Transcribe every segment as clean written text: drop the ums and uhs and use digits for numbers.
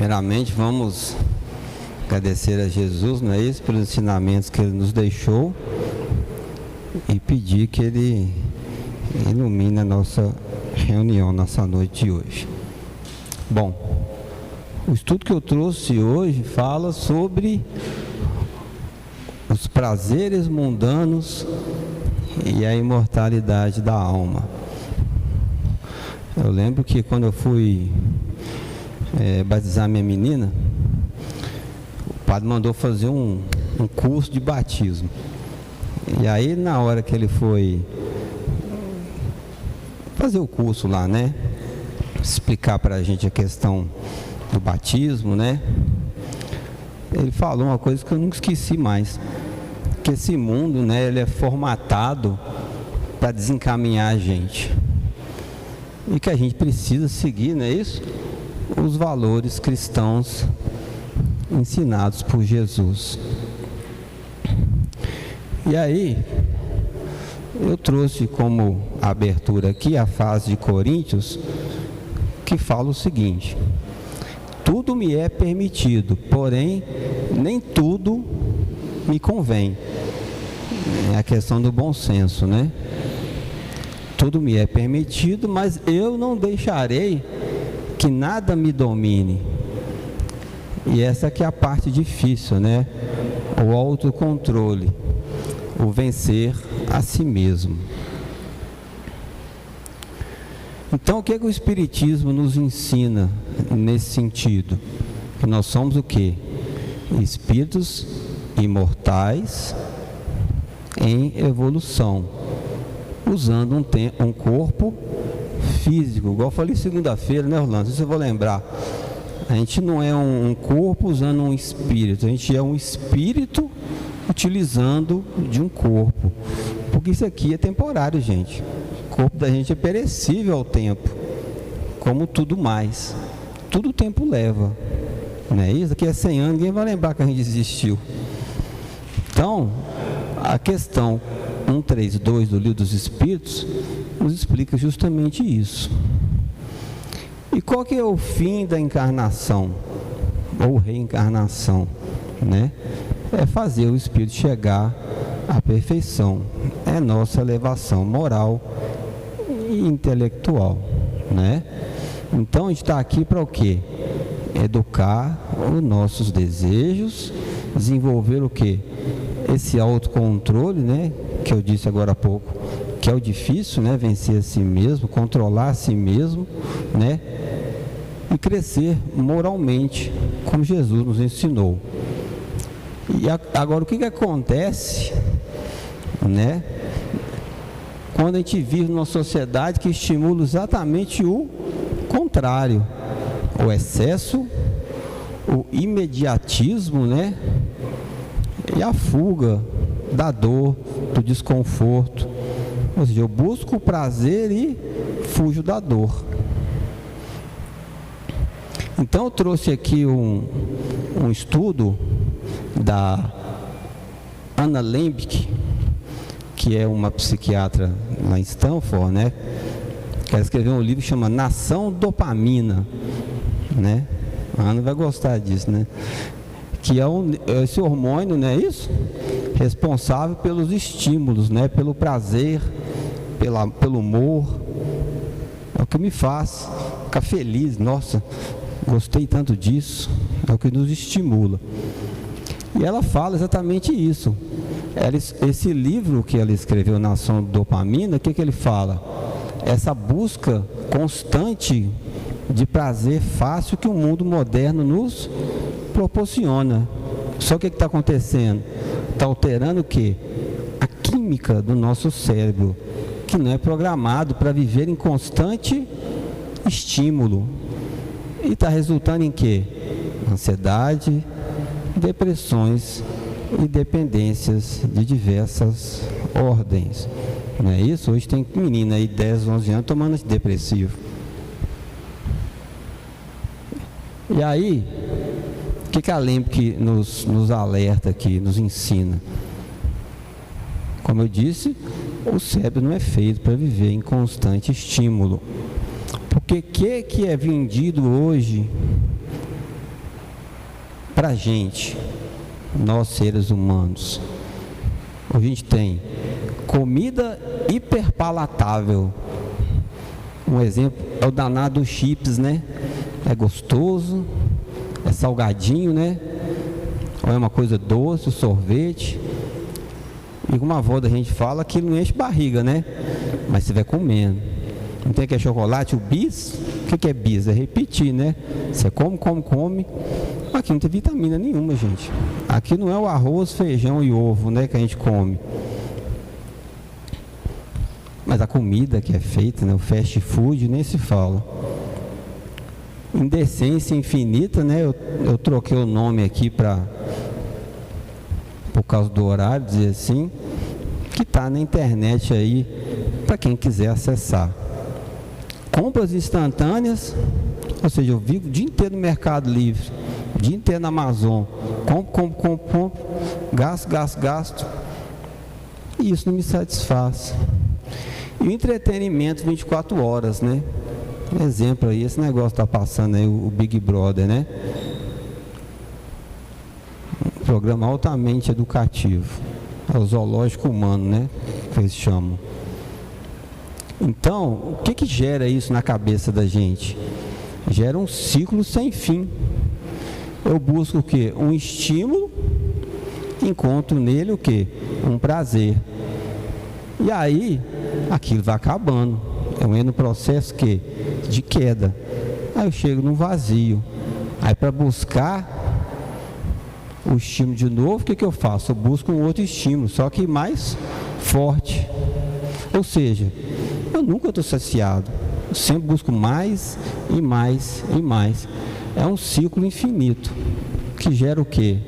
Primeiramente, vamos agradecer a Jesus, não é isso, pelos ensinamentos que Ele nos deixou e pedir que Ele ilumine a nossa reunião nessa noite de hoje. Bom, o estudo que eu trouxe hoje fala sobre os prazeres mundanos e a imortalidade da alma. Eu lembro que quando eu fui batizar minha menina, o padre mandou fazer um curso de batismo. E aí, na hora que ele foi fazer o curso lá, né, explicar para a gente a questão do batismo, né, ele falou uma coisa que eu nunca esqueci mais, que esse mundo, né, ele é formatado para desencaminhar a gente, e que a gente precisa seguir, não é isso? Os valores cristãos ensinados por Jesus. E aí, eu trouxe como abertura aqui a frase de Coríntios, que fala o seguinte: tudo me é permitido, porém nem tudo me convém. É a questão do bom senso, né? Tudo me é permitido, mas eu não deixarei que nada me domine. E essa que é a parte difícil, né? O autocontrole, o vencer a si mesmo. Então, o que o Espiritismo nos ensina nesse sentido? Que nós somos o quê? Espíritos imortais em evolução, usando um corpo físico, igual eu falei segunda-feira, né, Orlando? Se eu vou lembrar, a gente não é um corpo usando um espírito, a gente é um espírito utilizando de um corpo, porque isso aqui é temporário, gente. O corpo da gente é perecível ao tempo, como tudo mais. Tudo o tempo leva, não é isso? Aqui é 100 anos, ninguém vai lembrar que a gente existiu. Então, a questão 132 do Livro dos Espíritos nos explica justamente isso. E qual que é o fim da encarnação, ou reencarnação, né? É fazer o espírito chegar à perfeição, é nossa elevação moral e intelectual, né? Então a gente está aqui para o quê? Educar os nossos desejos, desenvolver o quê? Esse autocontrole, né? Que eu disse agora há pouco, que é o difícil, né? Vencer a si mesmo, controlar a si mesmo, né? E crescer moralmente, como Jesus nos ensinou. E agora, o que acontece, né, quando a gente vive numa sociedade que estimula exatamente o contrário, o excesso, o imediatismo, né, e a fuga da dor, do desconforto. Ou seja, eu busco o prazer e fujo da dor. Então eu trouxe aqui um estudo da Anna Lembke, que é uma psiquiatra lá em Stanford, né? Ela escreveu um livro que chama Nação Dopamina, né? A Ana vai gostar disso, né? Que é esse hormônio, não é isso? Responsável pelos estímulos, né? Pelo prazer, pelo humor. É o que me faz ficar feliz. Nossa, gostei tanto disso. É o que nos estimula. E ela fala exatamente isso. Esse livro que ela escreveu, Nação Dopamina, o que ele fala? Essa busca constante de prazer fácil que o mundo moderno nos proporciona. Só que o que está acontecendo? Está alterando o quê? A química do nosso cérebro, que não é programado para viver em constante estímulo. E está resultando em quê? Ansiedade, depressões e dependências de diversas ordens. Não é isso? Hoje tem menina aí, 10, 11 anos, tomando antidepressivo. E aí, o que a Lembke nos alerta aqui, nos ensina? Como eu disse, o cérebro não é feito para viver em constante estímulo. Porque o que é vendido hoje para a gente, nós seres humanos, a gente tem comida hiperpalatável. Um exemplo é o danado dos chips, né? É gostoso, é salgadinho, né? Ou é uma coisa doce, o sorvete. E como a avó da gente fala, aquilo não enche barriga, né? Mas você vai comendo. Não tem aquele chocolate, o bis? O que é bis? É repetir, né? Você come. Aqui não tem vitamina nenhuma, gente. Aqui não é o arroz, feijão e ovo, né, que a gente come. Mas a comida que é feita, né, o fast food, nem se fala. Indecência infinita, né? Eu troquei o nome aqui por causa do horário, dizer assim, que está na internet aí para quem quiser acessar. Compras instantâneas, ou seja, eu vivo o dia inteiro no Mercado Livre, o dia inteiro na Amazon, compro, gasto, e isso não me satisfaz. E o entretenimento 24 horas, né? Um exemplo aí, esse negócio está passando aí, o Big Brother, né? Um programa altamente educativo, é o zoológico humano, né? Que eles chamam. Então, o que gera isso na cabeça da gente? Gera um ciclo sem fim. Eu busco o quê? Um estímulo, encontro nele o quê? Um prazer. E aí, aquilo vai acabando. Eu entro no processo que de queda. Aí eu chego num vazio. Aí para buscar o estímulo de novo, o que eu faço? Eu busco um outro estímulo, só que mais forte. Ou seja, eu nunca estou saciado. Eu sempre busco mais e mais e mais. É um ciclo infinito que gera o quê?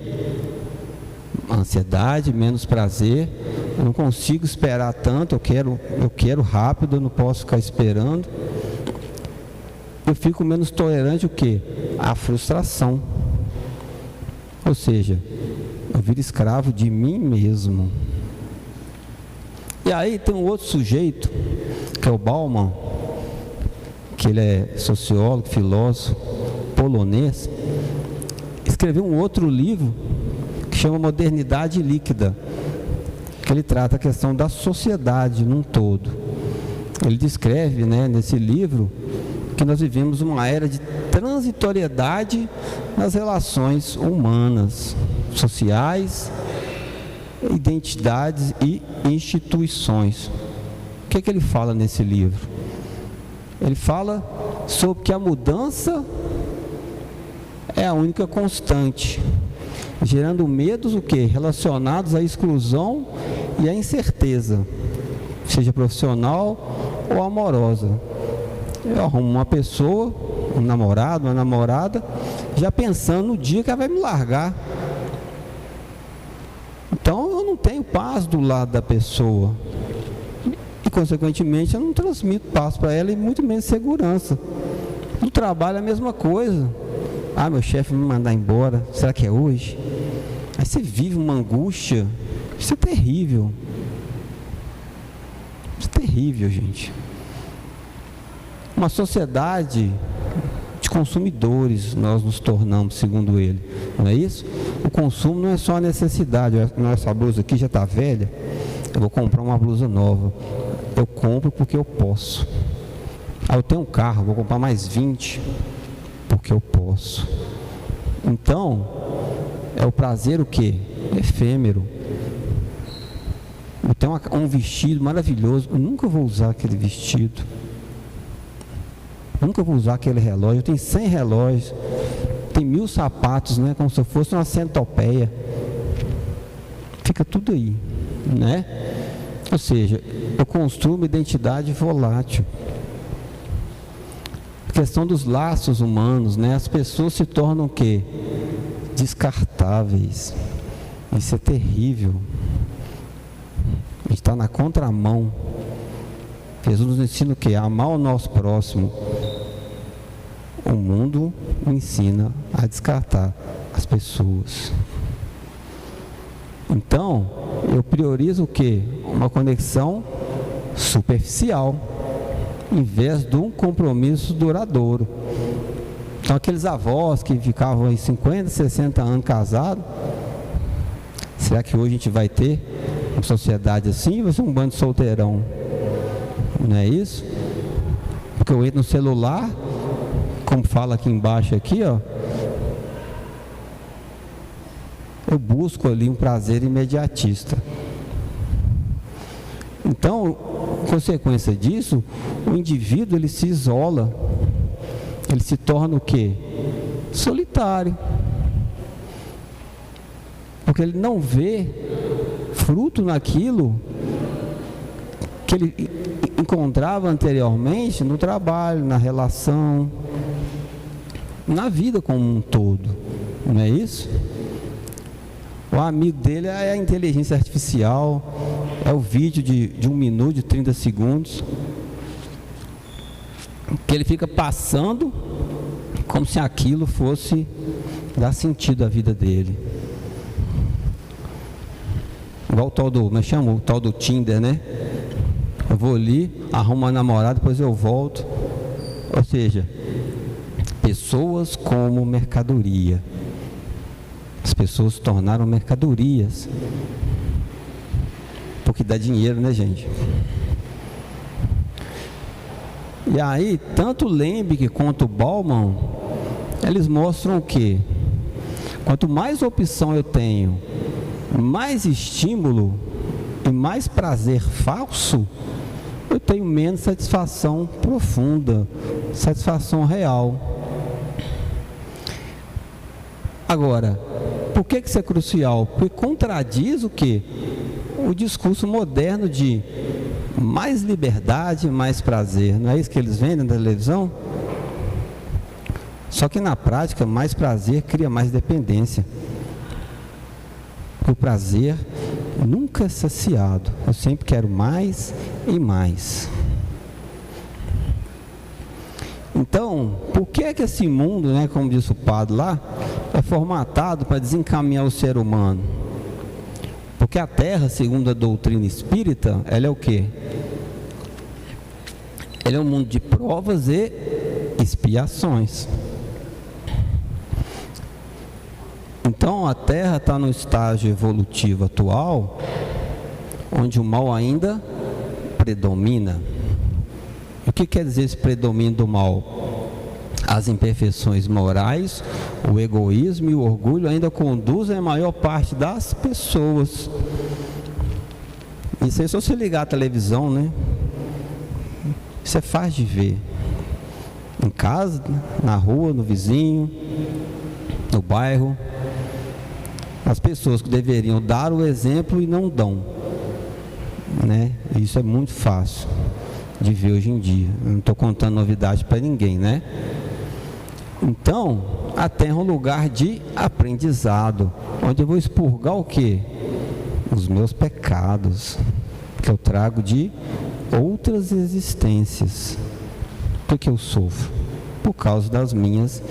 Ansiedade, menos prazer. Eu não consigo esperar tanto, eu quero rápido, eu não posso ficar esperando. Eu fico menos tolerante o quê? A frustração. Ou seja, eu viro escravo de mim mesmo. E aí tem um outro sujeito, que é o Bauman, que ele é sociólogo, filósofo, polonês, escreveu um outro livro que chama Modernidade Líquida, que ele trata a questão da sociedade num todo. Ele descreve, né, nesse livro, que nós vivemos uma era de transitoriedade nas relações humanas, sociais, identidades e instituições. O que ele fala nesse livro? Ele fala sobre que a mudança é a única constante, gerando medos o quê? Relacionados à exclusão e à incerteza, seja profissional ou amorosa. Eu arrumo uma pessoa, um namorado, uma namorada, já pensando no dia que ela vai me largar. Então eu não tenho paz do lado da pessoa. E consequentemente eu não transmito paz para ela e muito menos segurança. No trabalho é a mesma coisa. Ah, meu chefe vai me mandar embora, será que é hoje? Aí você vive uma angústia. Isso é terrível. Isso é terrível, gente. Uma sociedade de consumidores nós nos tornamos, segundo ele. Não é isso? O consumo não é só a necessidade. Essa blusa aqui já está velha, eu vou comprar uma blusa nova. Eu compro porque eu posso. Ah, eu tenho um carro, vou comprar mais 20 porque eu posso. Então, é o prazer o quê? Efêmero. Eu tenho um vestido maravilhoso, eu nunca vou usar aquele vestido. Nunca vou usar aquele relógio. Eu tenho 100 relógios, tem 1000 sapatos, né? Como se eu fosse uma centopeia. Fica tudo aí, né? Ou seja, eu construo uma identidade volátil. A questão dos laços humanos, né? As pessoas se tornam o quê? Descartáveis. Isso é terrível. A gente está na contramão. Jesus nos ensina o quê? A amar o nosso próximo. O mundo ensina a descartar as pessoas. Então, eu priorizo o quê? Uma conexão superficial, em vez de um compromisso duradouro. Então aqueles avós que ficavam aí 50, 60 anos casados, será que hoje a gente vai ter uma sociedade assim? Vai ser um bando de solteirão, não é isso? Porque eu entro no celular, como fala aqui embaixo aqui, ó, eu busco ali um prazer imediatista. Então, consequência disso, o indivíduo ele se isola, ele se torna o quê? Solitário. Porque ele não vê fruto naquilo que ele encontrava anteriormente no trabalho, na relação, na vida como um todo, não é isso? O amigo dele é a inteligência artificial, é o vídeo de 1 minuto, de 30 segundos, que ele fica passando como se aquilo fosse dar sentido à vida dele. Igual o tal do, como chama? O tal do Tinder, né? Eu vou ali, arrumo uma namorada, depois eu volto. Ou seja, pessoas como mercadoria. As pessoas se tornaram mercadorias. Porque dá dinheiro, né, gente? E aí, tanto Lembeck quanto Bauman, eles mostram o quê? Quanto mais opção eu tenho, mais estímulo e mais prazer falso, eu tenho menos satisfação profunda, satisfação real. Agora, por que isso é crucial? Porque contradiz o quê? O discurso moderno de mais liberdade, mais prazer. Não é isso que eles vendem na televisão? Só que na prática, mais prazer cria mais dependência. O prazer nunca é saciado. Eu sempre quero mais e mais. Então, por que esse mundo, né, como disse o padre lá, é formatado para desencaminhar o ser humano? Porque a Terra, segundo a doutrina espírita, ela é o quê? Ela é um mundo de provas e expiações. Então a Terra está no estágio evolutivo atual, onde o mal ainda predomina. O que quer dizer esse predomínio do mal? As imperfeições morais, o egoísmo e o orgulho ainda conduzem a maior parte das pessoas. Isso aí, se você ligar a televisão, né? Isso é fácil de ver. Em casa, na rua, no vizinho, no bairro. As pessoas que deveriam dar o exemplo e não dão, né? Isso é muito fácil de ver hoje em dia. Eu não estou contando novidade para ninguém, né? Então, a Terra é um lugar de aprendizado, onde eu vou expurgar o quê? Os meus pecados, que eu trago de outras existências. Por que eu sofro? Por causa das minhas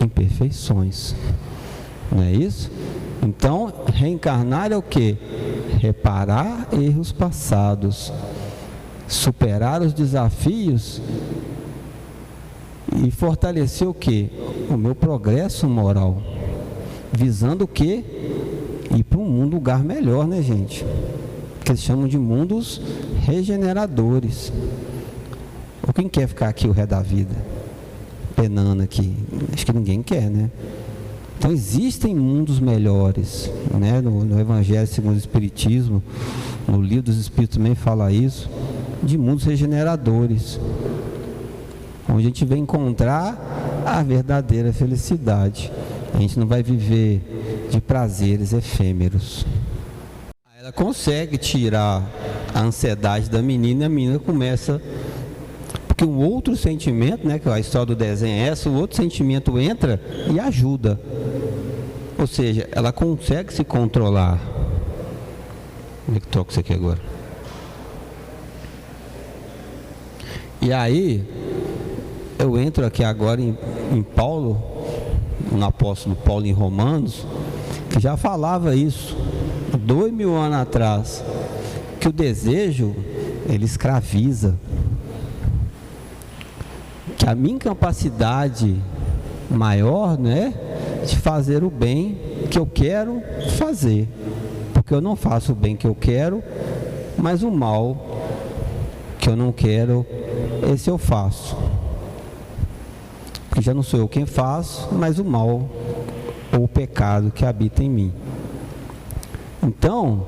imperfeições. Não é isso? Então, reencarnar é o quê? Reparar erros passados, superar os desafios e fortalecer o quê? O meu progresso moral, visando o quê? Ir para um lugar melhor, né, gente? Que eles chamam de mundos regeneradores. Ou quem quer ficar aqui o resto da vida? Penando aqui? Acho que ninguém quer, né? Então existem mundos melhores, né? No Evangelho segundo o Espiritismo, no Livro dos Espíritos também fala isso, de mundos regeneradores, onde a gente vai encontrar a verdadeira felicidade. A gente não vai viver de prazeres efêmeros. Ela consegue tirar a ansiedade da menina e a menina começa... Porque um outro sentimento, né, que a história do desenho é essa, o outro sentimento entra e ajuda. Ou seja, ela consegue se controlar. Como é que troca isso aqui agora? E aí, eu entro aqui agora em Paulo, no apóstolo Paulo em Romanos, que já falava isso, 2000 anos atrás, que o desejo, ele escraviza. Que a minha incapacidade maior, né, de fazer o bem que eu quero fazer, porque eu não faço o bem que eu quero, mas o mal que eu não quero, esse eu faço, porque já não sou eu quem faço, mas o mal ou o pecado que habita em mim. Então,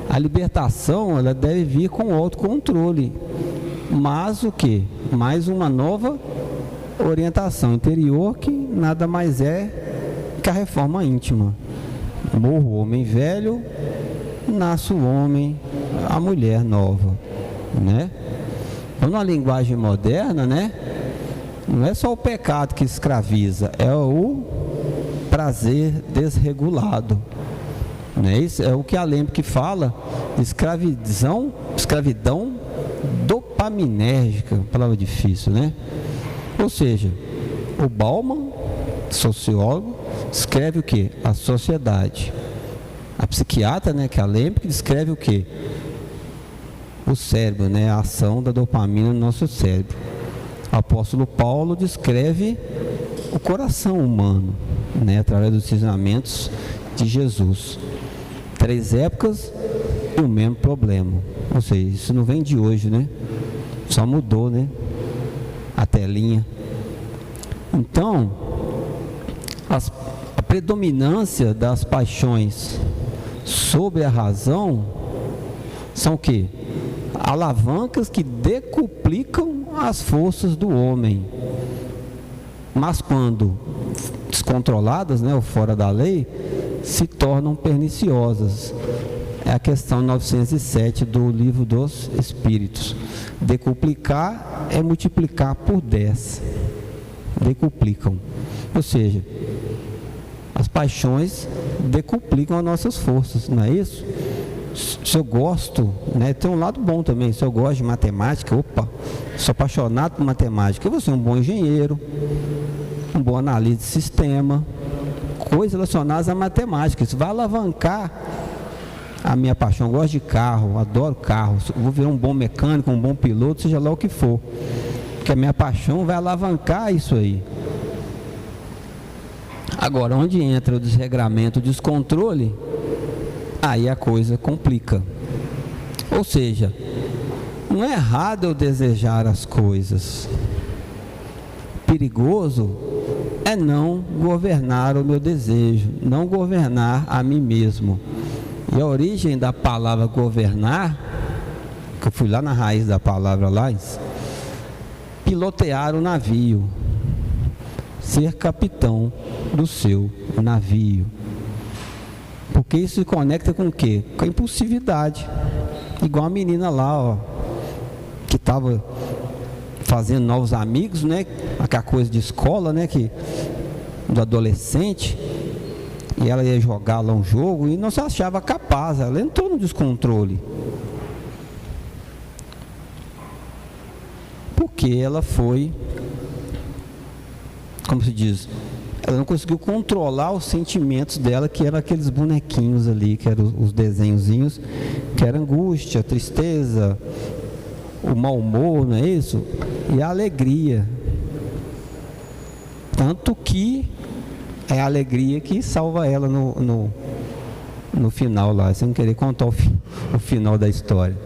a libertação, ela deve vir com autocontrole, mas o que? Mais uma nova orientação interior, que nada mais é que a reforma íntima. Morre o homem velho, nasce o homem, a mulher nova, né? Então, na linguagem moderna, né, não é só o pecado que escraviza, é o prazer desregulado, né? Isso é o que a Lemke fala, escravidão dopaminérgica, palavra difícil, né? Ou seja, o Bauman, sociólogo, descreve o que? A sociedade. A psiquiatra, né, que é a Lemke, descreve o que? O cérebro, né, a ação da dopamina no nosso cérebro. O apóstolo Paulo descreve o coração humano, né, através dos ensinamentos de Jesus. 3 épocas e o mesmo problema. Ou seja, isso não vem de hoje, né? Só mudou, né? A telinha. Então, a predominância das paixões sobre a razão são o quê? Alavancas que decuplicam as forças do homem. Mas quando descontroladas, né, ou fora da lei, se tornam perniciosas. É a questão 907 do Livro dos Espíritos. Decuplicar é multiplicar por 10. Decuplicam. Ou seja, as paixões decuplicam as nossas forças, não é isso? Se eu gosto, né, tem um lado bom também. Se eu gosto de matemática, sou apaixonado por matemática, eu vou ser um bom engenheiro, um bom analista de sistema, coisas relacionadas à matemática. Isso vai alavancar a minha paixão. Eu gosto de carro, adoro carro, vou ver um bom mecânico, um bom piloto, seja lá o que for, porque a minha paixão vai alavancar isso aí. Agora, onde entra o desregramento, o descontrole, aí a coisa complica. Ou seja, não é errado eu desejar as coisas, perigoso é não governar o meu desejo, não governar a mim mesmo. E a origem da palavra governar, que eu fui lá na raiz da palavra lá, pilotear o navio, ser capitão do seu navio. Porque isso se conecta com o quê? Com a impulsividade. Igual a menina lá, ó, que estava fazendo novos amigos, né? Aquela coisa de escola, né? Do adolescente. E ela ia jogar lá um jogo e não se achava capaz. Ela entrou no descontrole. Porque ela foi, como se diz, ela não conseguiu controlar os sentimentos dela, que eram aqueles bonequinhos ali, que eram os desenhozinhos, que era angústia, tristeza, o mau humor, não é isso? E a alegria. Tanto que é a alegria que salva ela no final lá, sem querer contar o final da história.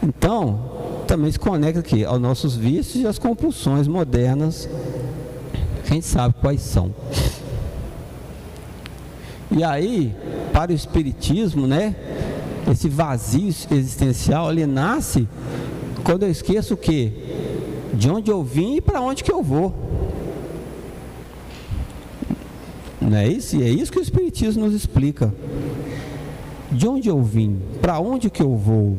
Então, também se conecta aqui aos nossos vícios e às compulsões modernas, que a gente sabe quais são. E aí, para o Espiritismo, né, esse vazio existencial, ele nasce quando eu esqueço o quê? De onde eu vim e para onde que eu vou. Não é isso? E é isso que o Espiritismo nos explica. De onde eu vim? Para onde que eu vou?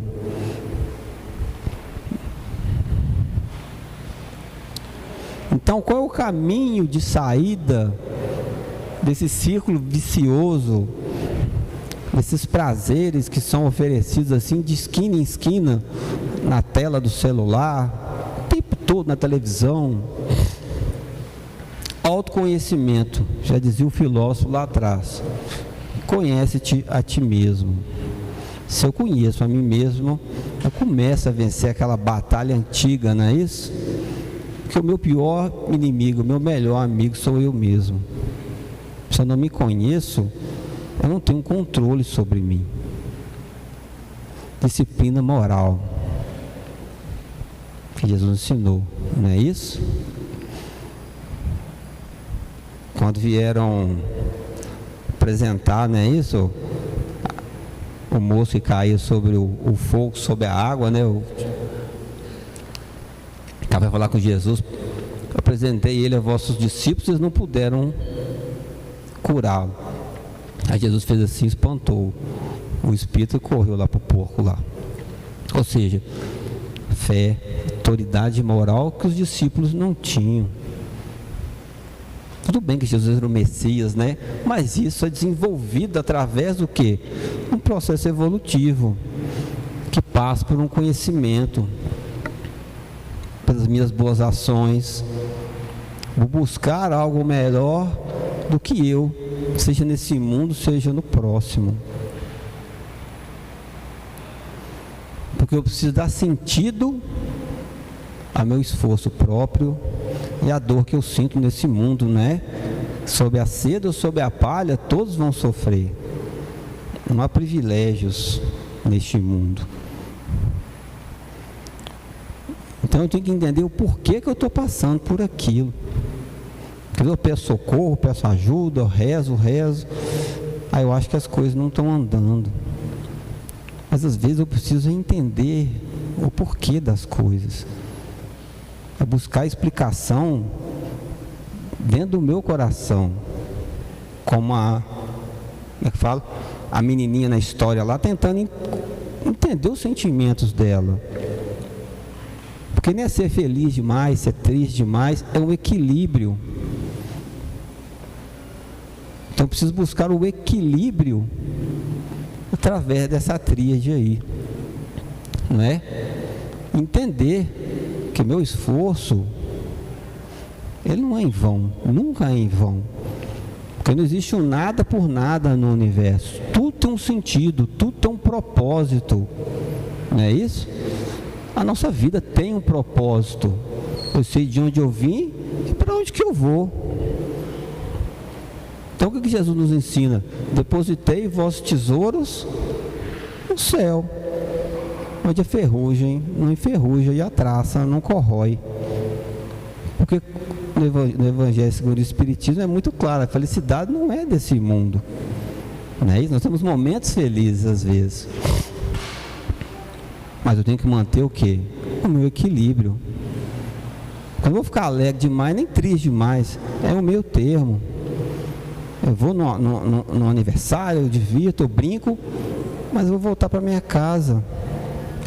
Então, qual é o caminho de saída desse círculo vicioso, desses prazeres que são oferecidos assim de esquina em esquina, na tela do celular, o tempo todo na televisão? Autoconhecimento, já dizia o filósofo lá atrás: conhece-te a ti mesmo. Se eu conheço a mim mesmo, eu começo a vencer aquela batalha antiga, não é isso? Porque o meu pior inimigo, o meu melhor amigo sou eu mesmo. Se eu não me conheço, eu não tenho controle sobre mim. Disciplina moral que Jesus ensinou, não é isso? Quando vieram apresentar, não é isso? O moço que caía sobre o fogo, sobre a água, né? Estava a falar com Jesus. Eu apresentei ele a vossos discípulos, eles não puderam curá-lo. Aí Jesus fez assim, espantou o espírito e correu lá para o porco lá. Ou seja, fé, autoridade moral que os discípulos não tinham. Tudo bem que Jesus era o Messias, né? Mas isso é desenvolvido através do quê? Um processo evolutivo que passa por um conhecimento, pelas minhas boas ações, vou buscar algo melhor do que eu, seja nesse mundo, seja no próximo. Porque eu preciso dar sentido a meu esforço próprio e a dor que eu sinto nesse mundo, né? Sob a seda ou sob a palha, todos vão sofrer. Não há privilégios neste mundo. Então eu tenho que entender o porquê que eu estou passando por aquilo. Eu peço socorro, peço ajuda, eu rezo. Aí eu acho que as coisas não estão andando. Mas às vezes eu preciso entender o porquê das coisas. É buscar explicação dentro do meu coração. Como como é que fala? A menininha na história lá, tentando entender os sentimentos dela. Porque nem é ser feliz demais, ser triste demais, é um equilíbrio. Então eu preciso buscar o equilíbrio através dessa tríade aí, não é? Entender que meu esforço, ele não é em vão, nunca é em vão. Porque não existe um nada por nada no universo. Tudo tem um sentido, tudo tem um propósito, não é isso? A nossa vida tem um propósito. Eu sei de onde eu vim e para onde que eu vou. Então o que Jesus nos ensina? Depositei vossos tesouros no céu, onde a ferrugem não enferruja e a traça não corrói. Porque no Evangelho segundo o Espiritismo é muito claro, a felicidade não é desse mundo, não é isso? Nós temos momentos felizes às vezes, mas eu tenho que manter o quê? O meu equilíbrio. Eu não vou ficar alegre demais, nem triste demais, é o meio termo. Eu vou no aniversário, eu divirto, eu brinco, mas eu vou voltar para minha casa.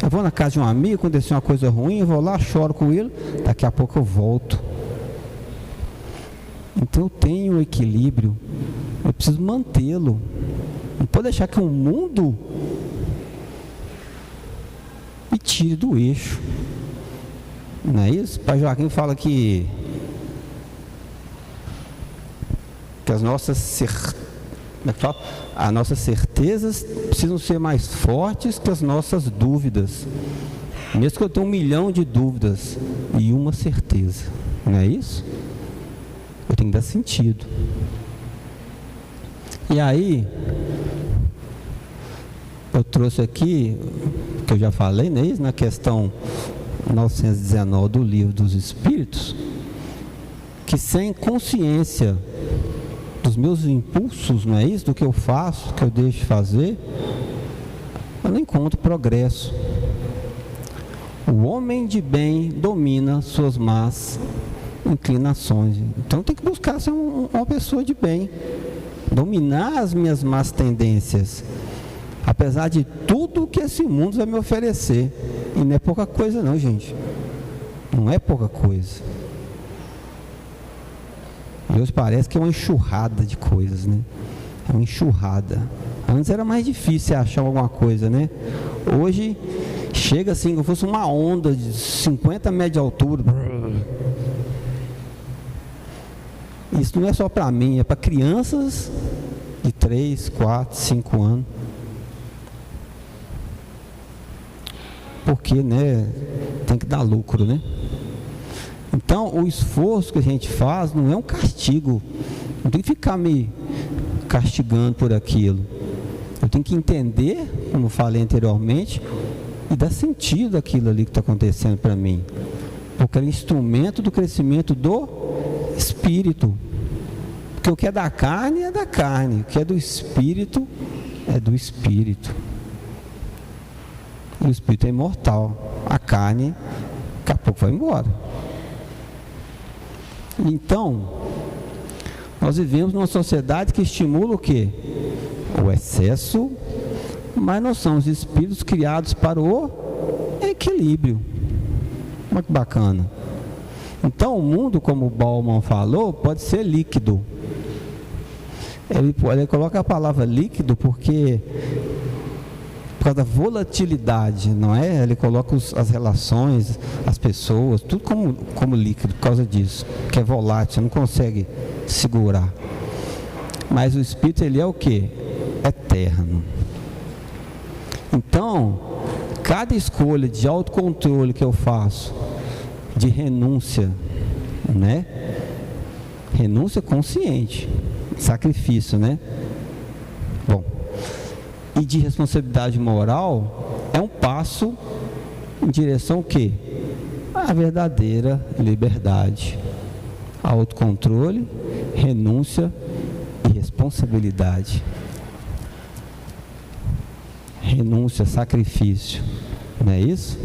Eu vou na casa de um amigo, aconteceu uma coisa ruim, eu vou lá, choro com ele, daqui a pouco eu volto. Então eu tenho um equilíbrio, eu preciso mantê-lo. Não pode deixar que o mundo me tire do eixo. Não é isso? O Pai Joaquim fala que as nossas certezas precisam ser mais fortes que as nossas dúvidas. Mesmo que eu tenha 1 milhão de dúvidas e uma certeza, não é isso? Eu tenho que dar sentido. E aí, eu trouxe aqui, que eu já falei, não é isso? Na questão 919 do Livro dos Espíritos, que sem consciência dos meus impulsos, não é isso? Do que eu faço, do que eu deixo de fazer, eu não encontro progresso. O homem de bem domina suas más inclinações. Então tem que buscar ser uma pessoa de bem, dominar as minhas más tendências, apesar de tudo que esse mundo vai me oferecer. E não é pouca coisa não, gente. Não é pouca coisa. Deus parece que é uma enxurrada de coisas, né? É uma enxurrada. Antes era mais difícil achar alguma coisa, né? Hoje chega assim, como se fosse uma onda de 50 metros de altura. Isso não é só para mim, é para crianças de 3, 4, 5 anos. Porque, né, tem que dar lucro, né? Então, o esforço que a gente faz não é um castigo. Não tem que ficar me castigando por aquilo. Eu tenho que entender, como falei anteriormente, e dar sentido àquilo ali que está acontecendo para mim. Porque é instrumento do crescimento do Espírito. Porque o que é da carne é da carne. O que é do Espírito é do Espírito. E o Espírito é imortal. A carne, daqui a pouco vai embora. Então, nós vivemos numa sociedade que estimula o quê? O excesso, mas nós somos espíritos criados para o equilíbrio. Olha que bacana. Então, o mundo, como o Bauman falou, pode ser líquido. Ele coloca a palavra líquido porque por causa da volatilidade, não é? Ele coloca as relações, as pessoas, tudo como líquido por causa disso, que é volátil, não consegue segurar. Mas o Espírito, ele é o quê? Eterno. Então, cada escolha de autocontrole que eu faço, de renúncia, né? Renúncia consciente, sacrifício, né? Bom, e de responsabilidade moral é um passo em direção ao quê? À verdadeira liberdade, autocontrole, renúncia e responsabilidade. Renúncia, sacrifício, não é isso?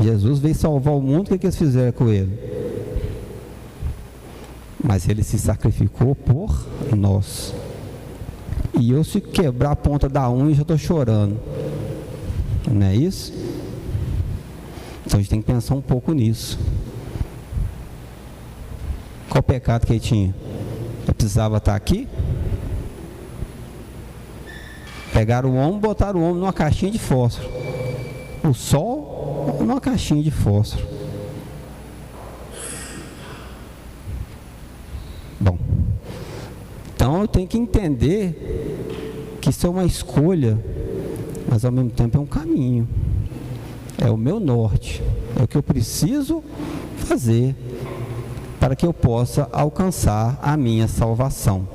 Jesus veio salvar o mundo, o que eles fizeram com ele? Mas ele se sacrificou por nós. E eu, se quebrar a ponta da unha, já estou chorando, não é isso? Então a gente tem que pensar um pouco nisso. Qual o pecado que ele tinha? Ele precisava estar aqui? Pegaram o homem, botaram o homem numa caixinha de fósforo. O sol numa caixinha de fósforo. Bom, então eu tenho que entender que isso é uma escolha, mas ao mesmo tempo é um caminho. É o meu norte. É o que eu preciso fazer para que eu possa alcançar a minha salvação.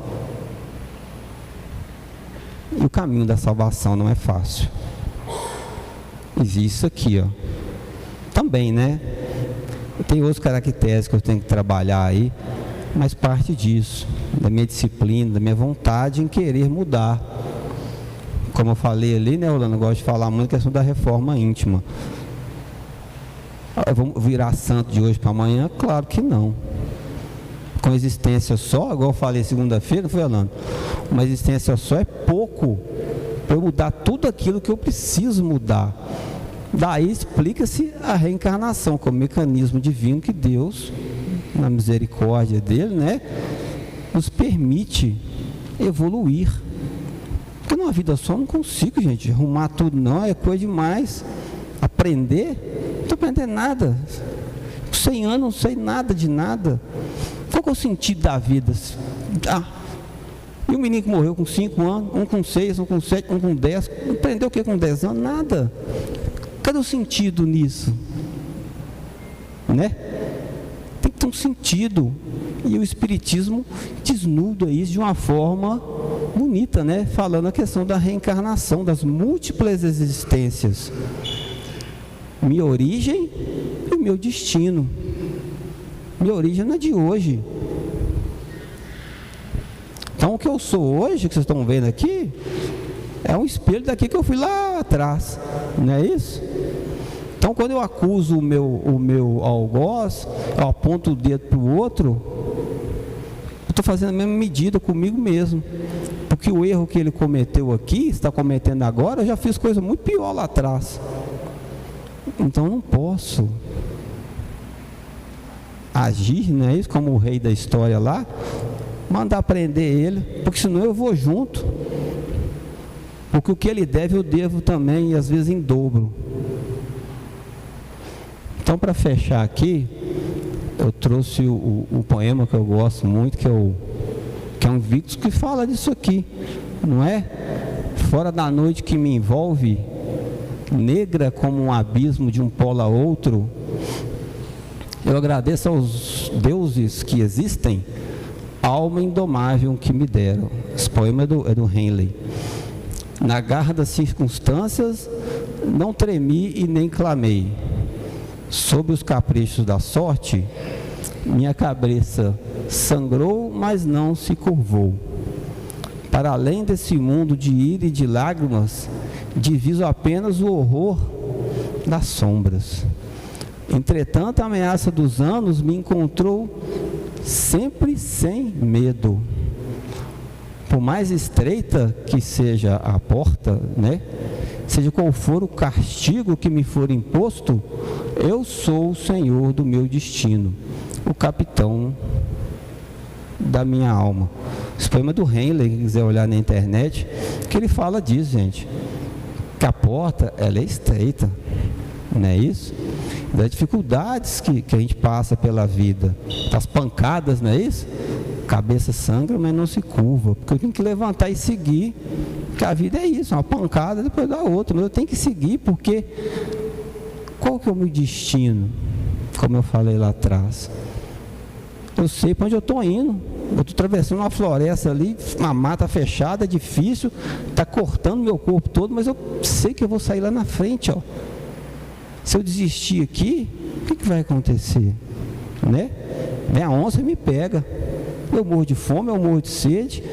E o caminho da salvação não é fácil. Existe isso aqui, ó. Também, né? Tem outros caracteres que eu tenho que trabalhar aí, mas parte disso, da minha disciplina, da minha vontade em querer mudar. Como eu falei ali, né, Rolando? Eu gosto de falar muito a questão da reforma íntima. Vamos virar santo de hoje para amanhã? Claro que não. Com existência só, igual eu falei segunda-feira, não foi, Rolando? Uma existência só é pouco para eu mudar tudo aquilo que eu preciso mudar. Daí explica-se a reencarnação como mecanismo divino que Deus, na misericórdia dele, né, nos permite evoluir. Porque numa vida só eu não consigo, gente, arrumar tudo não, é coisa demais. Aprender, não estou aprendendo nada. 100 anos não sei nada de nada. Qual que é o sentido da vida? E o menino que morreu com 5 anos, um com 6, um com 7, um com 10, aprendeu o que com 10 anos? Nada. Cadê o sentido nisso? Né? Tem que ter um sentido. E o Espiritismo desnuda isso de uma forma bonita, né? Falando a questão da reencarnação, das múltiplas existências. Minha origem e o meu destino. Minha origem não é de hoje. Então o que eu sou hoje, que vocês estão vendo aqui, é um espelho daqui que eu fui lá atrás. Não é isso? Então quando eu acuso o meu algoz, eu aponto o dedo para o outro, eu estou fazendo a mesma medida comigo mesmo. Porque o erro que ele cometeu aqui, está cometendo agora, eu já fiz coisa muito pior lá atrás. Então eu não posso agir, não é isso? Como o rei da história lá, mandar prender ele, porque senão eu vou junto. Porque o que ele deve, eu devo também, e às vezes em dobro. Então, para fechar aqui, eu trouxe o poema que eu gosto muito, que é um Invictus, que fala disso aqui, não é? Fora da noite que me envolve, negra como um abismo de um polo a outro, Eu agradeço aos deuses que existem, alma indomável que me deram. Esse poema é do Henley. Na garra das circunstâncias, não tremi e nem clamei. Sob os caprichos da sorte, minha cabeça sangrou, mas não se curvou. Para além desse mundo de ira e de lágrimas, diviso apenas o horror das sombras. Entretanto, a ameaça dos anos me encontrou sempre sem medo. Por mais estreita que seja a porta, né? Seja qual for o castigo que me for imposto, eu sou o senhor do meu destino, o capitão da minha alma. Esse poema é do Henley, quem quiser olhar na internet, que ele fala disso, gente, que a porta, ela é estreita, não é isso? Das dificuldades que a gente passa pela vida, das pancadas, não é isso? Cabeça sangra, mas não se curva, porque eu tenho que levantar e seguir, porque a vida é isso, uma pancada depois da outra, mas eu tenho que seguir, porque qual que é o meu destino? Como eu falei lá atrás, eu sei para onde eu estou indo. Eu estou atravessando uma floresta ali, uma mata fechada, é difícil, está cortando meu corpo todo, mas eu sei que eu vou sair lá na frente, ó. Se eu desistir aqui, o que vai acontecer? Né? Vem a onça e me pega. Eu morro de fome, eu morro de sede,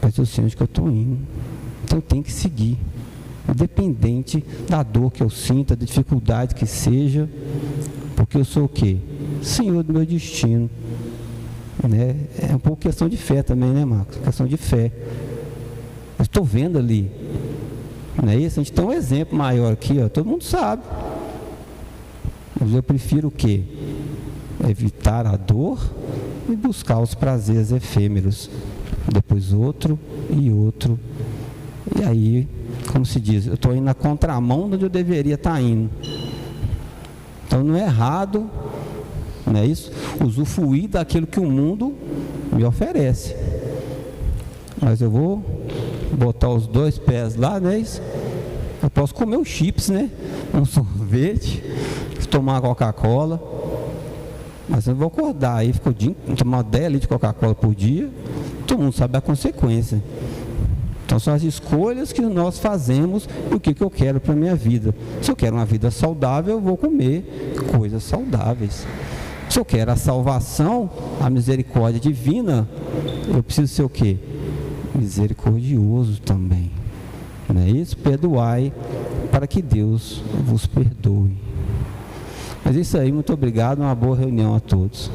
mas eu sei onde que eu estou indo. Então eu tenho que seguir, independente da dor que eu sinta, da dificuldade que seja, porque eu sou o quê? Senhor do meu destino. Né? É um pouco questão de fé também, né, Marcos? Questão de fé. Eu estou vendo ali, não é isso? A gente tem um exemplo maior aqui, ó, todo mundo sabe. Mas eu prefiro o quê? Evitar a dor e buscar os prazeres efêmeros. Depois outro e outro. E aí, como se diz, eu estou indo na contramão de onde eu deveria estar indo. Então não é errado, não é isso? Usufruir daquilo que o mundo me oferece. Mas eu vou botar os dois pés lá, né? Eu posso comer os chips, né? Um sorvete, tomar uma Coca-Cola. Mas eu vou acordar aí, fico o dia, tomar 10 litros de Coca-Cola por dia. Todo mundo sabe a consequência. Então são as escolhas que nós fazemos e o que eu quero para a minha vida. Se eu quero uma vida saudável, eu vou comer coisas saudáveis. Se eu quero a salvação, a misericórdia divina, eu preciso ser o quê? Misericordioso também. Não é isso? Perdoai para que Deus vos perdoe. Mas é isso aí, muito obrigado, uma boa reunião a todos.